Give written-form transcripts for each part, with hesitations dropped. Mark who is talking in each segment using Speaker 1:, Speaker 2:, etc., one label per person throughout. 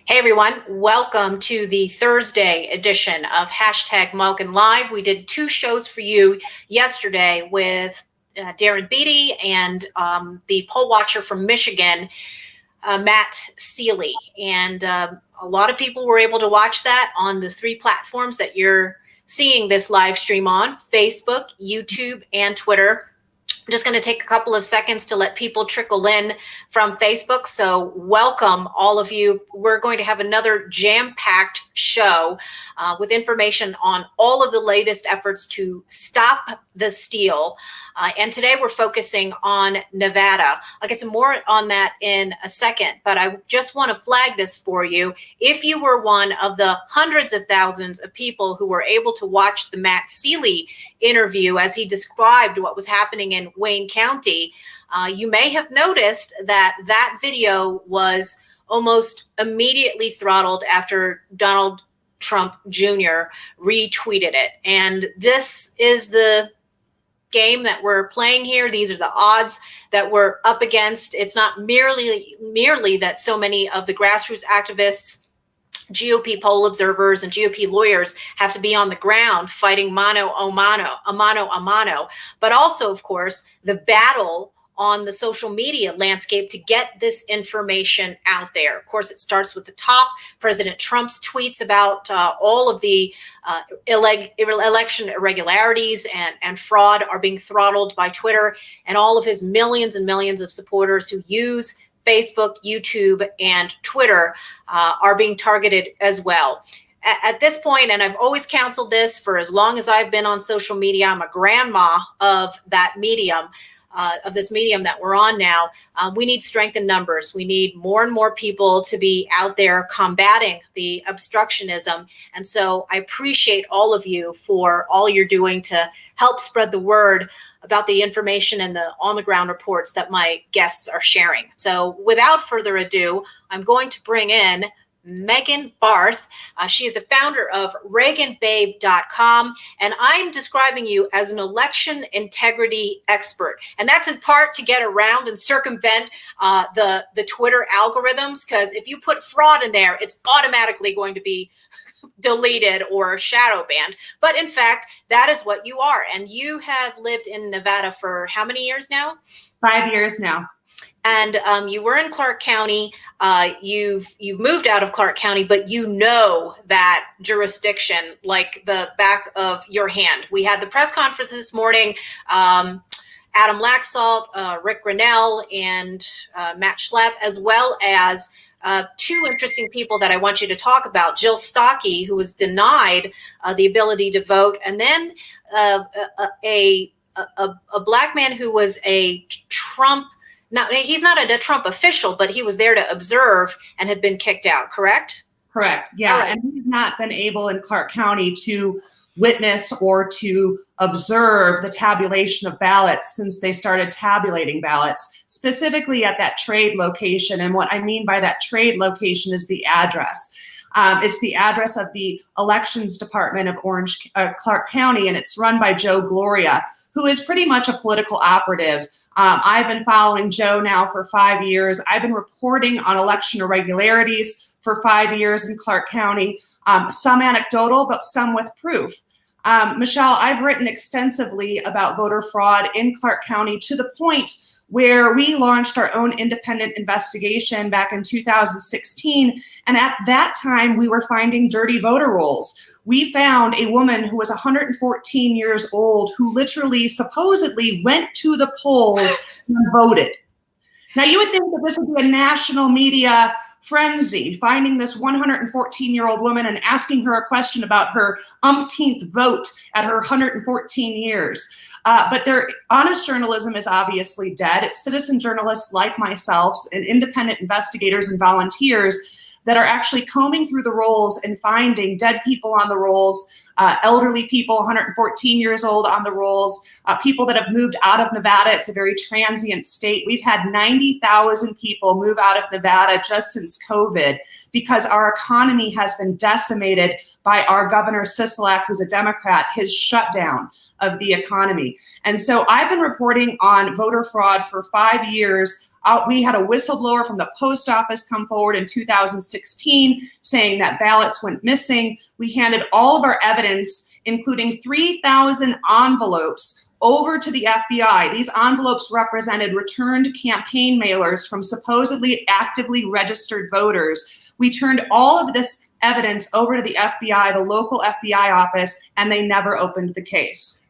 Speaker 1: Hey everyone, welcome to the Thursday edition of Hashtag Malkin Live. We did two shows for you yesterday with Darren Beatty and the poll watcher from Michigan, Matt Seeley. And a lot of people were able to watch that on the three platforms that you're seeing this live stream on: Facebook, YouTube, and Twitter. I'm just going to take a couple of seconds to let people trickle in from Facebook. So welcome all of you. We're going to have another jam-packed show with information on all of the latest efforts to stop the steal. And today we're focusing on Nevada. I'll get some more on that in a second, but I just want to flag this for you. If you were one of the hundreds of thousands of people who were able to watch the Matt Seeley interview as he described what was happening in Wayne County, you may have noticed that that video was almost immediately throttled after Donald Trump Jr. retweeted it. And this is the game that we're playing here. These are the odds that we're up against. It's not merely that so many of the grassroots activists, GOP poll observers, and GOP lawyers have to be on the ground fighting mano a mano, but also, of course, the battle on the social media landscape to get this information out there. Of course, it starts with the top. President Trump's tweets about all of the election irregularities and fraud are being throttled by Twitter, and all of his millions and millions of supporters who use Facebook, YouTube, and Twitter are being targeted as well. At this point, and I've always counseled this for as long as I've been on social media, I'm a grandma of that medium, of this medium that we're on now. We need strength in numbers. We need more and more people to be out there combating the obstructionism. And so I appreciate all of you for all you're doing to help spread the word about the information and the on-the-ground reports that my guests are sharing. So without further ado, I'm going to bring in Megan Barth. She is the founder of ReaganBabe.com, and I'm describing you as an election integrity expert. And that's in part to get around and circumvent the Twitter algorithms, because if you put fraud in there, it's automatically going to be deleted or shadow banned. But in fact, that is what you are. And you have lived in Nevada for how many years now?
Speaker 2: 5 years now.
Speaker 1: And you were in Clark County. You've moved out of Clark County, but you know that jurisdiction like the back of your hand. We had the press conference this morning. Adam Laxalt, Rick Grinnell, and Matt Schlepp, as well as two interesting people that I want you to talk about. Jill Stockey, who was denied the ability to vote, and then a black man who was a Trump. He's not a Trump official, but he was there to observe and had been kicked out, correct?
Speaker 2: Correct, yeah.
Speaker 1: Right.
Speaker 2: And we've not been able in Clark County to witness or to observe the tabulation of ballots since they started tabulating ballots, specifically at that trade location. And what I mean by that trade location is the address. It's the address of the Elections Department of Clark County, and it's run by Joe Gloria, who is pretty much a political operative. I've been following Joe now for 5 years. I've been reporting on election irregularities for 5 years in Clark County, some anecdotal, but some with proof. Michelle, I've written extensively about voter fraud in Clark County to the point where we launched our own independent investigation back in 2016. And at that time, we were finding dirty voter rolls. We found a woman who was 114 years old who literally, supposedly went to the polls and voted. Now, you would think that this would be a national media frenzy, finding this 114-year-old woman and asking her a question about her umpteenth vote at her 114 years. But their honest journalism is obviously dead. It's citizen journalists like myself and independent investigators and volunteers that are actually combing through the rolls and finding dead people on the rolls, elderly people, 114 years old on the rolls, people that have moved out of Nevada. It's a very transient state. We've had 90,000 people move out of Nevada just since COVID because our economy has been decimated by our Governor Sisolak, who's a Democrat, his shutdown of the economy. And so I've been reporting on voter fraud for 5 years. We had a whistleblower from the post office come forward in 2016 saying that ballots went missing. We handed all of our evidence, including 3,000 envelopes, over to the FBI. These envelopes represented returned campaign mailers from supposedly actively registered voters. We turned all of this evidence over to the FBI, the local FBI office, and they never opened the case.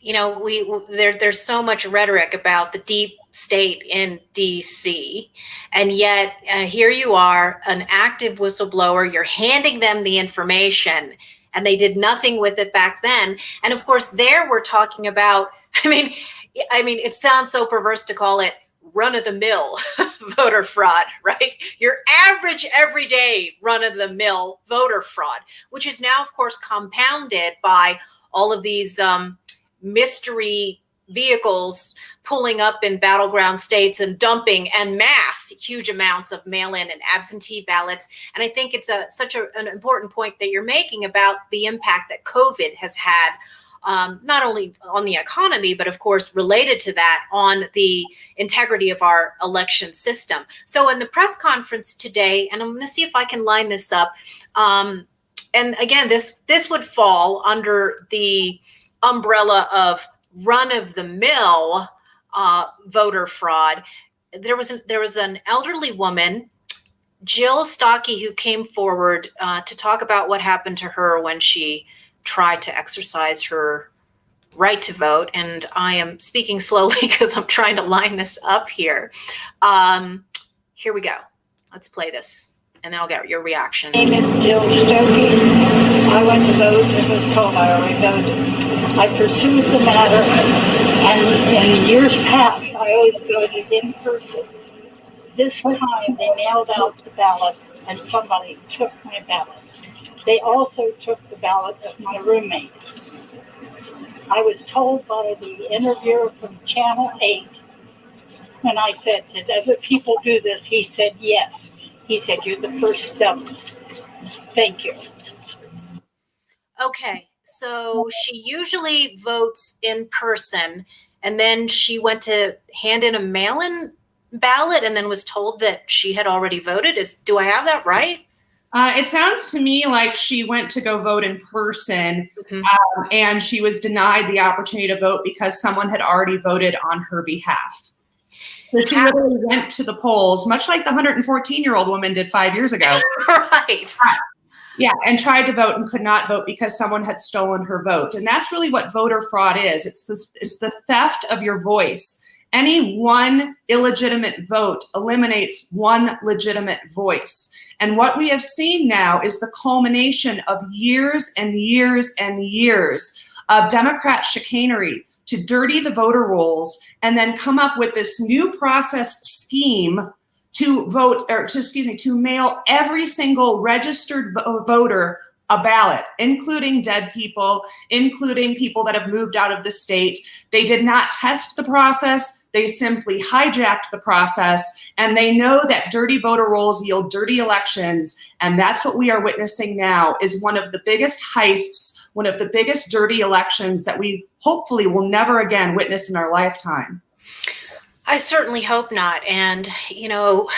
Speaker 1: You know, there's so much rhetoric about the deep state in DC, and yet here you are, an active whistleblower. You're handing them the information, and they did nothing with it back then. And of course, there we're talking about. I mean, it sounds so perverse to call it run-of-the-mill voter fraud, right? Your average, everyday run-of-the-mill voter fraud, which is now, of course, compounded by all of these mystery vehicles pulling up in battleground states and dumping en masse huge amounts of mail-in and absentee ballots. And I think it's such an important point that you're making about the impact that COVID has had, not only on the economy, but of course, related to that, on the integrity of our election system. So in the press conference today, and I'm going to see if I can line this up. And again, this would fall under the umbrella of run-of-the-mill voter fraud. There was an elderly woman, Jill Stockey, who came forward to talk about what happened to her when she tried to exercise her right to vote. And I am speaking slowly because I'm trying to line this up here. Here we go. Let's play this, and then I'll get your reaction.
Speaker 3: My name is Jill Stockey. I went to vote and was told I already voted. I pursued the matter, and in years past, I always voted in person. This time, they mailed out the ballot, and somebody took my ballot. They also took the ballot of my roommate. I was told by the interviewer from Channel 8, when I said, did other people do this? He said, yes. He said, you're the first dummy. Thank you.
Speaker 1: Okay, so she usually votes in person, and then she went to hand in a mail-in ballot and then was told that she had already voted. Do I have that right?
Speaker 2: It sounds to me like she went to go vote in person, and she was denied the opportunity to vote because someone had already voted on her behalf. So she literally went to the polls, much like the 114-year-old woman did 5 years ago.
Speaker 1: Right.
Speaker 2: Yeah, and tried to vote and could not vote because someone had stolen her vote. And that's really what voter fraud is. It's the theft of your voice. Any one illegitimate vote eliminates one legitimate voice. And what we have seen now is the culmination of years and years and years of Democrat chicanery to dirty the voter rolls and then come up with this new process scheme to to mail every single registered voter a ballot, including dead people, including people that have moved out of the state. They did not test the process. They simply hijacked the process, and they know that dirty voter rolls yield dirty elections, and that's what we are witnessing now is one of the biggest heists, one of the biggest dirty elections that we hopefully will never again witness in our lifetime.
Speaker 1: I certainly hope not. And, you know,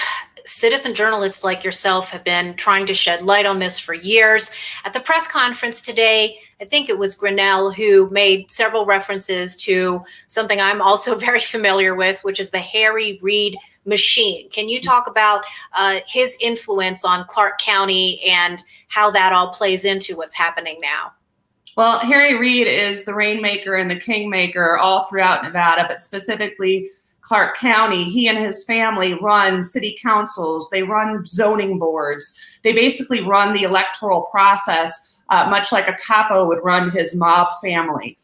Speaker 1: citizen journalists like yourself have been trying to shed light on this for years. At the press conference today, I think it was Grinnell who made several references to something I'm also very familiar with, which is the Harry Reid machine. Can you talk about his influence on Clark County and how that all plays into what's happening now?
Speaker 2: Well, Harry Reid is the rainmaker and the kingmaker all throughout Nevada, but specifically Clark County. He and his family run city councils. They run zoning boards. They basically run the electoral process, much like a capo would run his mob family.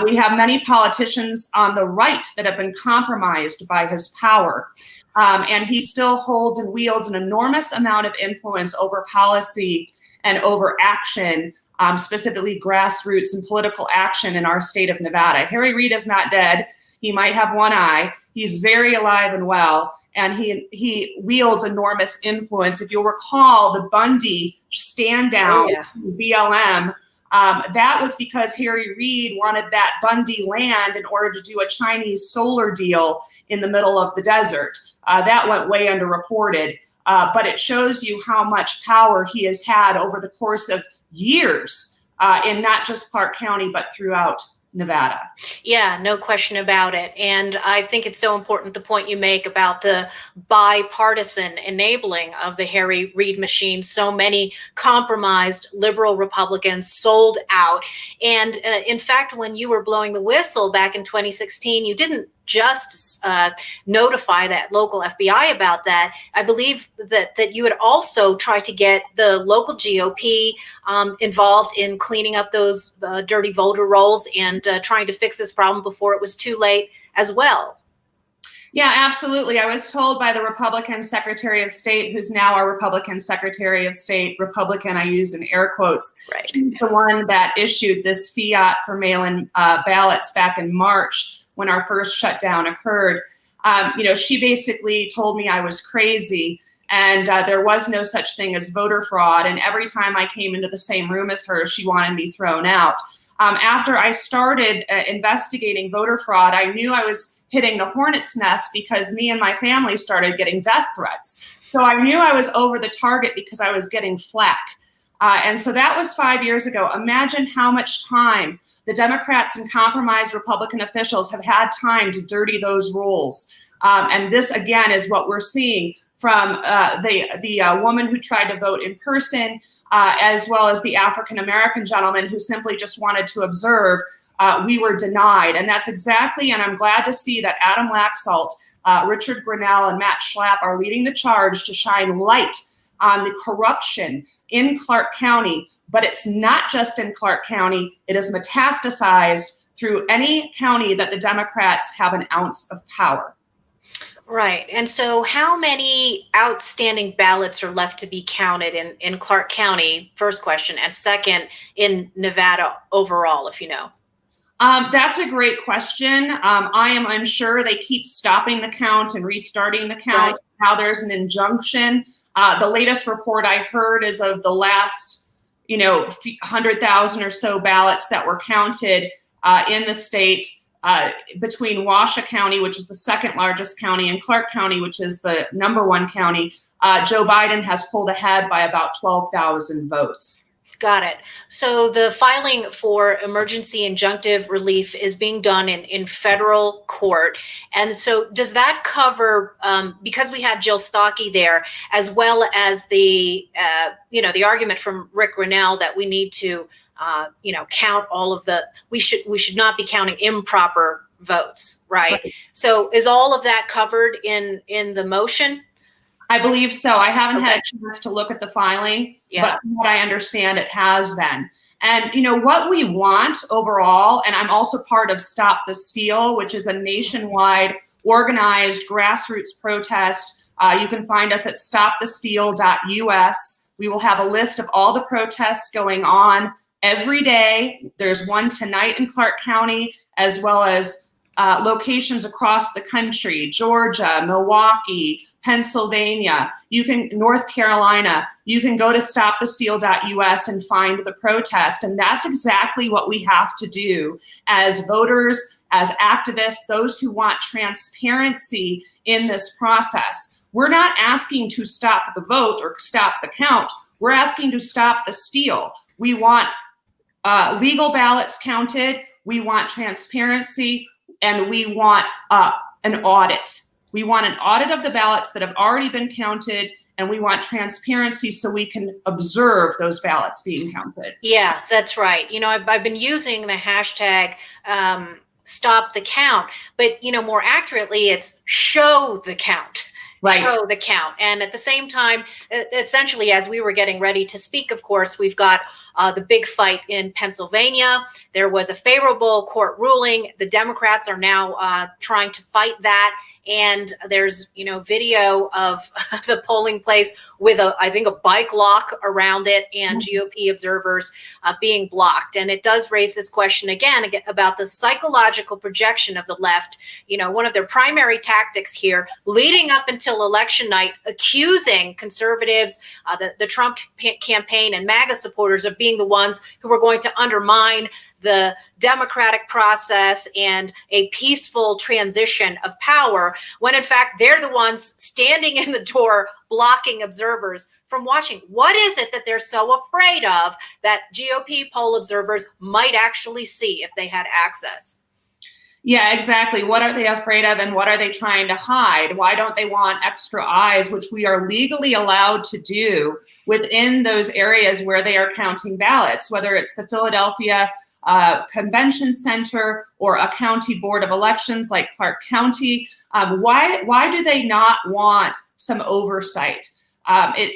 Speaker 2: We have many politicians on the right that have been compromised by his power. And he still holds and wields an enormous amount of influence over policy and over action, specifically grassroots and political action in our state of Nevada. Harry Reid is not dead. He might have one eye. He's very alive and well, and he wields enormous influence. If you'll recall, the Bundy stand down, BLM, that was because Harry Reid wanted that Bundy land in order to do a Chinese solar deal in the middle of the desert. That went way underreported, but it shows you how much power he has had over the course of years in not just Clark County, but throughout Nevada.
Speaker 1: Yeah, no question about it. And I think it's so important, the point you make about the bipartisan enabling of the Harry Reid machine. So many compromised liberal Republicans sold out. And in fact, when you were blowing the whistle back in 2016, you didn't just notify that local FBI about that. I believe that you had also tried to get the local GOP involved in cleaning up those dirty voter rolls and trying to fix this problem before it was too late as well.
Speaker 2: Yeah, absolutely. I was told by the Republican Secretary of State, who's now our Republican Secretary of State, Republican, I use in air quotes,
Speaker 1: right.
Speaker 2: She's the one that issued this fiat for mail-in ballots back in March when our first shutdown occurred. She basically told me I was crazy and there was no such thing as voter fraud. And every time I came into the same room as her, she wanted me thrown out. After I started investigating voter fraud, I knew I was hitting the hornet's nest because me and my family started getting death threats. So I knew I was over the target because I was getting flack. And so that was 5 years ago. Imagine how much time the Democrats and compromised Republican officials have had time to dirty those rolls. And this, again, is what we're seeing from the woman who tried to vote in person, as well as the African-American gentleman who simply just wanted to observe. We were denied. And that's exactly, and I'm glad to see that Adam Laxalt, Richard Grinnell, and Matt Schlapp are leading the charge to shine light on the corruption in Clark County. But it's not just in Clark County. It is metastasized through any county that the Democrats have an ounce of power.
Speaker 1: Right. And so how many outstanding ballots are left to be counted in Clark County? First question. And second, in Nevada overall, if you know.
Speaker 2: That's a great question. I am unsure. They keep stopping the count and restarting the count. Right. Now there's an injunction. The latest report I heard is of the last, 100,000 or so ballots that were counted in the state between Washoe County, which is the second largest county, and Clark County, which is the number one county. Joe Biden has pulled ahead by about 12,000 votes.
Speaker 1: Got it. So the filing for emergency injunctive relief is being done in federal court. And so does that cover, because we had Jill Stockey there, as well as the argument from Rick Grinnell that we need to, count all of we should not be counting improper votes, right? So is all of that covered in the motion?
Speaker 2: I believe so. I haven't had a chance to look at the filing, but from what I understand, it has been. And what we want overall, and I'm also part of Stop the Steal, which is a nationwide organized grassroots protest. You can find us at stopthesteal.us. We will have a list of all the protests going on every day. There's one tonight in Clark County, as well as locations across the country: Georgia, Milwaukee, Pennsylvania, North Carolina. You can go to stopthesteal.us and find the protest. And that's exactly what we have to do as voters, as activists, those who want transparency in this process. We're not asking to stop the vote or stop the count. We're asking to stop the steal. We want legal ballots counted. We want transparency. And we want an audit. We want an audit of the ballots that have already been counted, and we want transparency so we can observe those ballots being counted.
Speaker 1: Yeah, that's right. I've been using the hashtag stop the count, but more accurately, it's show the count. Right. Show the count. And at the same time, essentially, as we were getting ready to speak, of course, we've got the big fight in Pennsylvania. There was a favorable court ruling. The Democrats are now trying to fight that. And there's, video of the polling place with I think a bike lock around it, and GOP observers being blocked. And it does raise this question again about the psychological projection of the left. One of their primary tactics here, leading up until election night, accusing conservatives, the Trump campaign and MAGA supporters of being the ones who were going to undermine the democratic process and a peaceful transition of power, when in fact they're the ones standing in the door blocking observers from watching. What is it that they're so afraid of that GOP poll observers might actually see if they had access?
Speaker 2: Yeah, exactly. What are they afraid of, and what are they trying to hide? Why don't they want extra eyes, which we are legally allowed to do within those areas where they are counting ballots, whether it's the Philadelphia Convention Center or a county board of elections like Clark County? Why do they not want some oversight?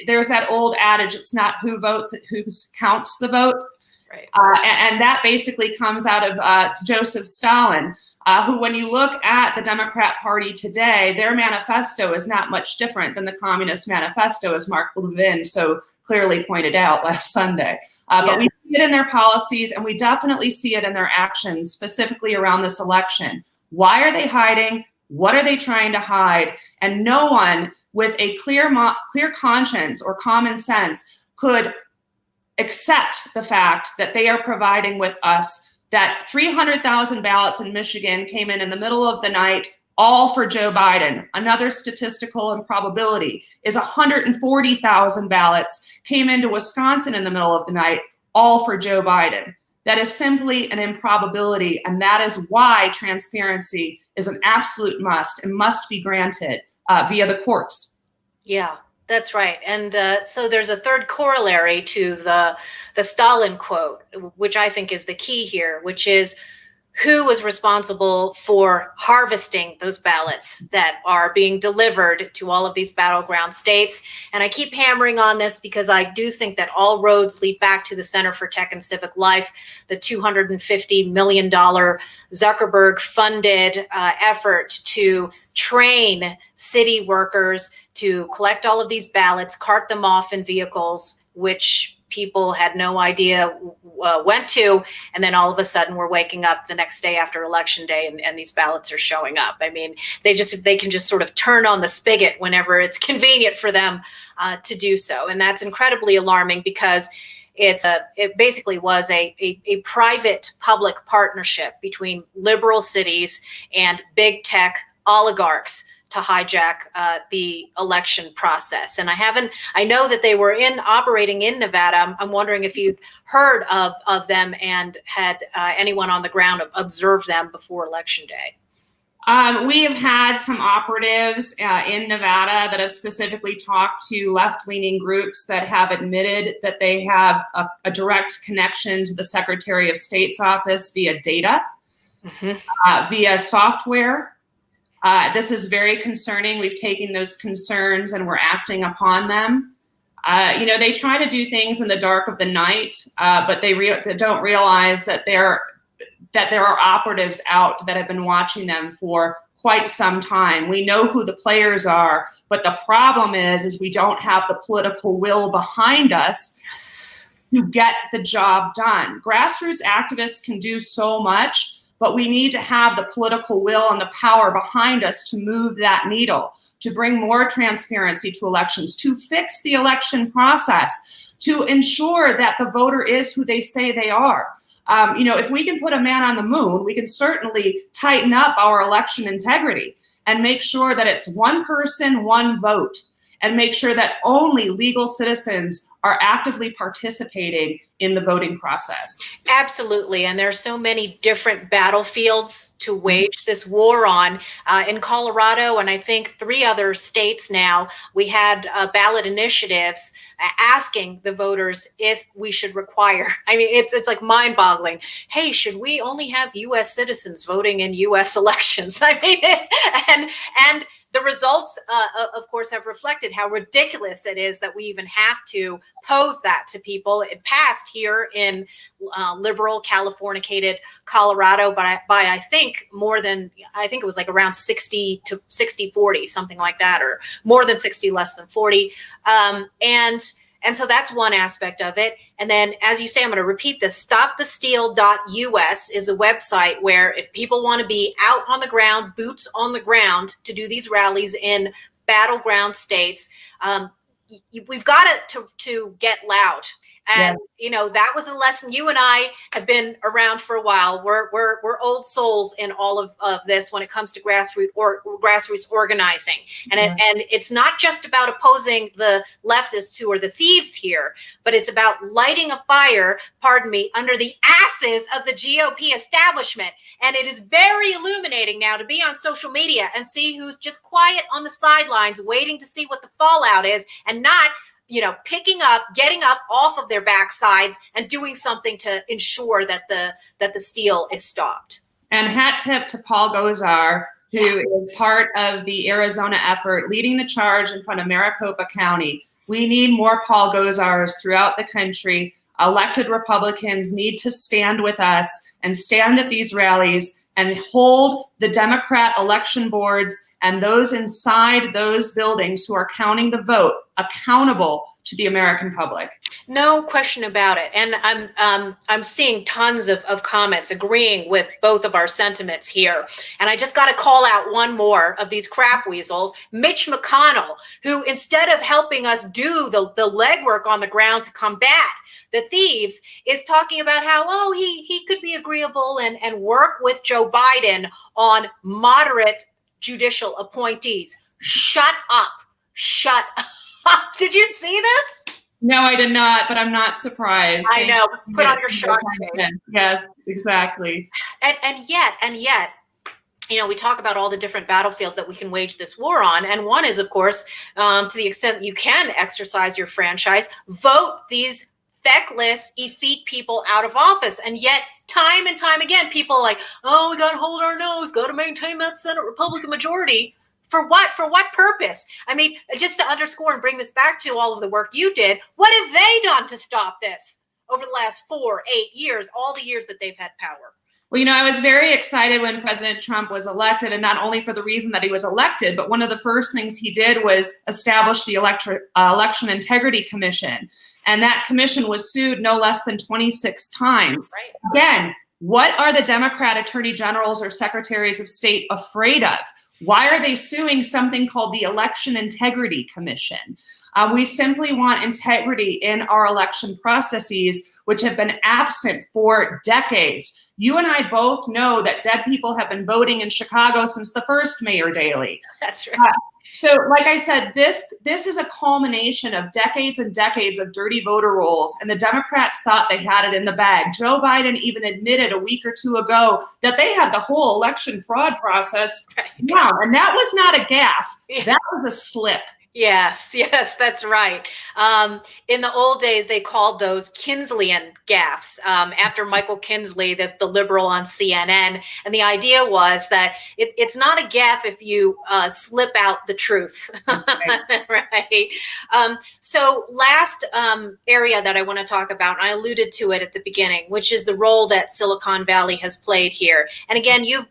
Speaker 2: There's that old adage, it's not who votes, it's who counts the votes.
Speaker 1: Right.
Speaker 2: And that basically comes out of Joseph Stalin, who, when you look at the Democrat Party today, their manifesto is not much different than the Communist Manifesto, as Mark Levin so clearly pointed out last Sunday. But we see it in their policies, and we definitely see it in their actions, specifically around this election. Why are they hiding? What are they trying to hide? And no one with a clear conscience or common sense could accept the fact that they are providing with us that 300,000 ballots in Michigan came in the middle of the night, all for Joe Biden. Another statistical improbability is 140,000 ballots came into Wisconsin in the middle of the night, all for Joe Biden. That is simply an improbability, and that is why transparency is an absolute must and must be granted via the courts.
Speaker 1: Yeah, that's right. And so there's a third corollary to the Stalin quote, which I think is the key here, which is who was responsible for harvesting those ballots that are being delivered to all of these battleground states. And I keep hammering on this because I do think that all roads lead back to the Center for Tech and Civic Life, the $250 million Zuckerberg funded effort to train city workers to collect all of these ballots, cart them off in vehicles, which people had no idea went to, and then all of a sudden we're waking up the next day after election day and these ballots are showing up. I mean, they can just sort of turn on the spigot whenever it's convenient for them to do so. And that's incredibly alarming because it basically was a private public partnership between liberal cities and big tech oligarchs to hijack the election process. And I know that they were operating in Nevada. I'm wondering if you've heard of them and had anyone on the ground observe them before election day.
Speaker 2: We have had some operatives in Nevada that have specifically talked to left-leaning groups that have admitted that they have a direct connection to the Secretary of State's office via data, via software. This is very concerning. We've taken those concerns and we're acting upon them. They try to do things in the dark of the night, but they don't realize that there are operatives out that have been watching them for quite some time. We know who the players are, but the problem is we don't have the political will behind us to get the job done. Grassroots activists can do so much, but we need to have the political will and the power behind us to move that needle, to bring more transparency to elections, to fix the election process, to ensure that the voter is who they say they are. If we can put a man on the moon, we can certainly tighten up our election integrity and make sure that it's one person, one vote, and make sure that only legal citizens are actively participating in the voting process.
Speaker 1: Absolutely. And there are so many different battlefields to wage this war on. In Colorado, and I think 3 other states now, we had ballot initiatives asking the voters if we should require, it's like mind-boggling. Hey, should we only have U.S. citizens voting in U.S. elections? And the results, of course, have reflected how ridiculous it is that we even have to pose that to people. It passed here in liberal, Californicated Colorado by I think it was like around 60 to 60-40, something like that, or more than 60, less than 40. And so that's one aspect of it. And then, as you say, I'm going to repeat this, stopthesteal.us is a website where if people want to be out on the ground, boots on the ground, to do these rallies in battleground states, we've got to get loud. And, that was a lesson. You and I have been around for a while. We're old souls in all of this when it comes to grassroots organizing. And it's not just about opposing the leftists who are the thieves here, but it's about lighting a fire, under the asses of the GOP establishment. And it is very illuminating now to be on social media and see who's just quiet on the sidelines, waiting to see what the fallout is, and not getting up off of their backsides and doing something to ensure that the steal is stopped.
Speaker 2: And hat tip to Paul Gosar, who is part of the Arizona effort, leading the charge in front of Maricopa County. We need more Paul Gosars throughout the country. Elected Republicans need to stand with us and stand at these rallies and hold the Democrat election boards and those inside those buildings who are counting the vote accountable to the American public.
Speaker 1: No question about it. And I'm seeing tons of comments agreeing with both of our sentiments here. And I just got to call out one more of these crap weasels, Mitch McConnell, who instead of helping us do the legwork on the ground to combat the thieves, is talking about how, he could be agreeable and work with Joe Biden on moderate judicial appointees. Shut up. Shut up. Did you see this?
Speaker 2: No, I did not, but I'm not surprised.
Speaker 1: I know. Put on your shocked face.
Speaker 2: Yes, exactly.
Speaker 1: And yet, we talk about all the different battlefields that we can wage this war on. And one is, of course, to the extent that you can exercise your franchise, vote these feckless, effete people out of office. And yet, time and time again, people are like, we got to hold our nose, got to maintain that Senate Republican majority. For what? For what purpose? I mean, just to underscore and bring this back to all of the work you did, what have they done to stop this over the last 4, 8 years, all the years that they've had power?
Speaker 2: Well, I was very excited when President Trump was elected, and not only for the reason that he was elected, but one of the first things he did was establish the Election Integrity Commission. And that commission was sued no less than 26 times. Right. Again, what are the Democrat attorney generals or secretaries of state afraid of? Why are they suing something called the Election Integrity Commission? We simply want integrity in our election processes, which have been absent for decades. You and I both know that dead people have been voting in Chicago since the first Mayor Daley.
Speaker 1: That's right.
Speaker 2: So, like I said, this is a culmination of decades and decades of dirty voter rolls, and the Democrats thought they had it in the bag. Joe Biden even admitted a week or two ago that they had the whole election fraud process down, and that was not a gaffe. That was a slip.
Speaker 1: Yes, that's right. In the old days, they called those Kinsleyan gaffes after Michael Kinsley, the liberal on CNN. And the idea was that it's not a gaffe if you slip out the truth. Right. So last area that I want to talk about, and I alluded to it at the beginning, which is the role that Silicon Valley has played here. And again, you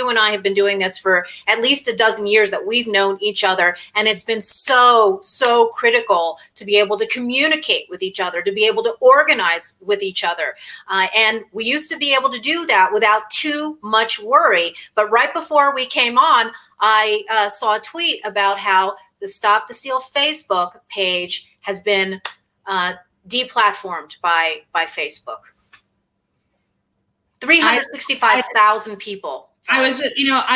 Speaker 1: and I have been doing this for at least a dozen years that we've known each other. And it's been so critical to be able to communicate with each other, to be able to organize with each other. And we used to be able to do that without too much worry. But right before we came on, I saw a tweet about how the Stop the Steal Facebook page has been deplatformed by Facebook. 365,000 people.
Speaker 2: I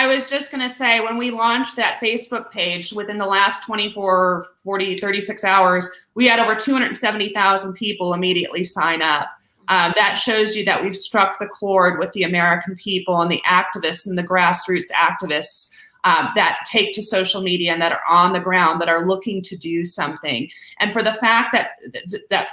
Speaker 2: was just going to say, when we launched that Facebook page, within the last 24, 40, 36 hours, we had over 270,000 people immediately sign up. That shows you that we've struck the chord with the American people and the activists and the grassroots activists that take to social media and that are on the ground, that are looking to do something. And for the fact that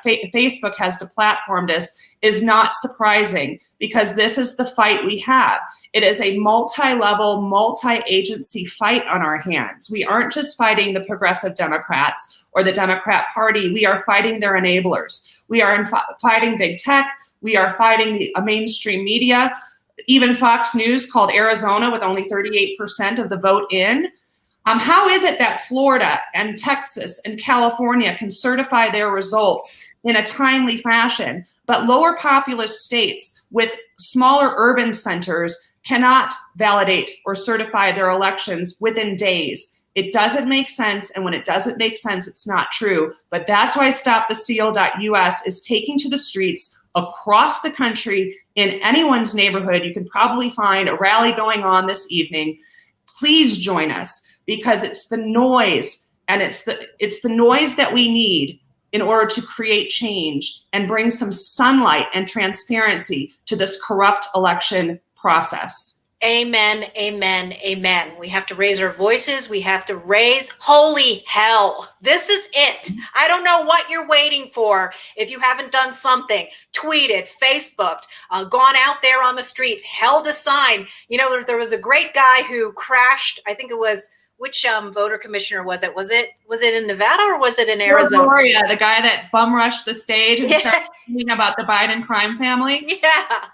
Speaker 2: Facebook has deplatformed us is not surprising, because this is the fight we have. It is a multi-level, multi-agency fight on our hands. We aren't just fighting the progressive Democrats or the Democrat Party. We are fighting their enablers. We are fighting big tech. We are fighting the mainstream media. Even Fox News called Arizona with only 38% of the vote in. How is it that Florida and Texas and California can certify their results in a timely fashion, but lower populous states with smaller urban centers cannot validate or certify their elections within days? It doesn't make sense, and when it doesn't make sense, it's not true. But that's why StopTheSteal.us is taking to the streets across the country. In anyone's neighborhood, you can probably find a rally going on this evening. Please join us, because it's the noise, and it's the noise that we need in order to create change and bring some sunlight and transparency to this corrupt election process.
Speaker 1: Amen, amen, amen. We have to raise our voices. We have to raise, holy hell, this is it. I don't know what you're waiting for. If you haven't done something, tweeted, Facebooked, gone out there on the streets, held a sign. You know, there was a great guy who crashed. I think it was, which voter commissioner was it? Was it in Nevada or was it in Arizona?
Speaker 2: Gloria, the guy that bum rushed the stage and started talking about the Biden crime family.
Speaker 1: Yeah.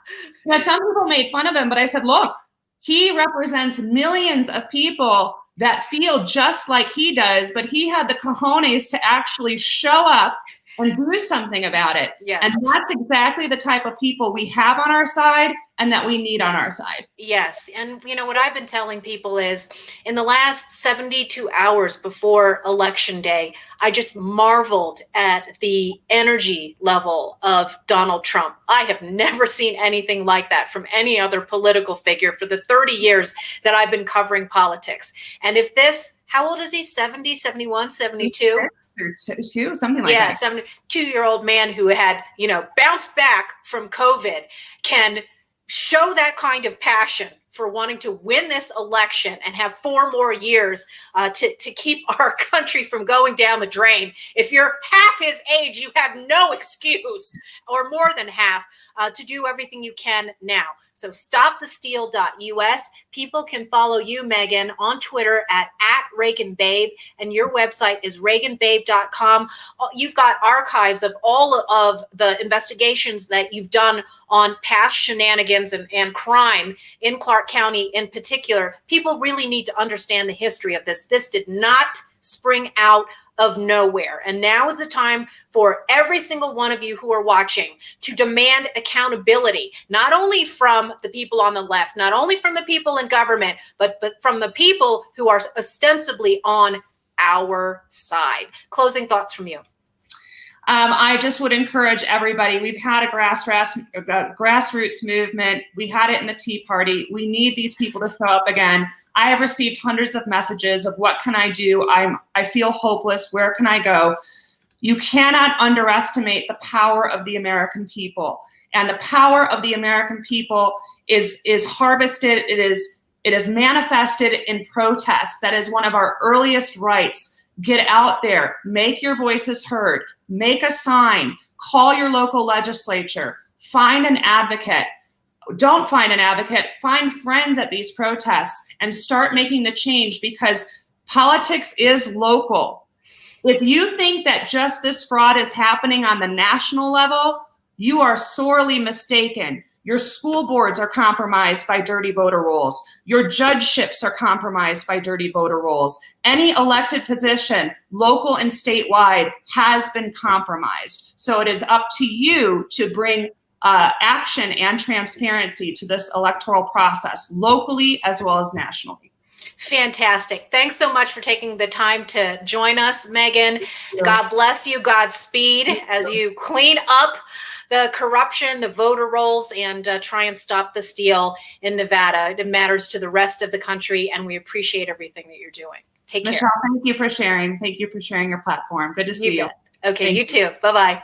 Speaker 2: You know, some people made fun of him, but I said, look, he represents millions of people that feel just like he does, but he had the cojones to actually show up and do something about it.
Speaker 1: Yes.
Speaker 2: And that's exactly the type of people we have on our side and that we need on our side.
Speaker 1: Yes. And you know, what I've been telling people is, in the last 72 hours before Election Day, I just marveled at the energy level of Donald Trump. I have never seen anything like that from any other political figure for the 30 years that I've been covering politics. And if this, how old is he? 70, 71, 72?
Speaker 2: Or two, something like that.
Speaker 1: Yeah, 72-year-old man who had, you know, bounced back from COVID can show that kind of passion for wanting to win this election and have 4 more years to keep our country from going down the drain. If you're half his age, you have no excuse, or more than half, to do everything you can now. So stopthesteal.us. People can follow you, Megan, on Twitter at @ReaganBabe, and your website is ReaganBabe.com. You've got archives of all of the investigations that you've done on past shenanigans and crime in Clark County in particular. People really need to understand the history of this. This did not spring out of nowhere. And now is the time for every single one of you who are watching to demand accountability, not only from the people on the left, not only from the people in government, but from the people who are ostensibly on our side. Closing thoughts from you.
Speaker 2: I just would encourage everybody. We've had a grassroots movement. We had it in the Tea Party. We need these people to show up again. I have received hundreds of messages of what can I do? I feel hopeless. Where can I go? You cannot underestimate the power of the American people. And the power of the American people is harvested. It is manifested in protest. That is one of our earliest rights. Get out there, make your voices heard, make a sign, call your local legislature, find an advocate. Don't find an advocate, find friends at these protests and start making the change, because politics is local. If you think that just this fraud is happening on the national level, you are sorely mistaken. Your school boards are compromised by dirty voter rolls. Your judgeships are compromised by dirty voter rolls. Any elected position, local and statewide, has been compromised. So it is up to you to bring action and transparency to this electoral process, locally as well as nationally.
Speaker 1: Fantastic. Thanks so much for taking the time to join us, Megan. God bless you. Godspeed as you clean up the corruption, the voter rolls, and try and stop the steal in Nevada. It matters to the rest of the country, and we appreciate everything that you're doing. Take care.
Speaker 2: Michelle, thank you for sharing. Thank you for sharing your platform. Good to see you.
Speaker 1: Okay, you too. Bye-bye.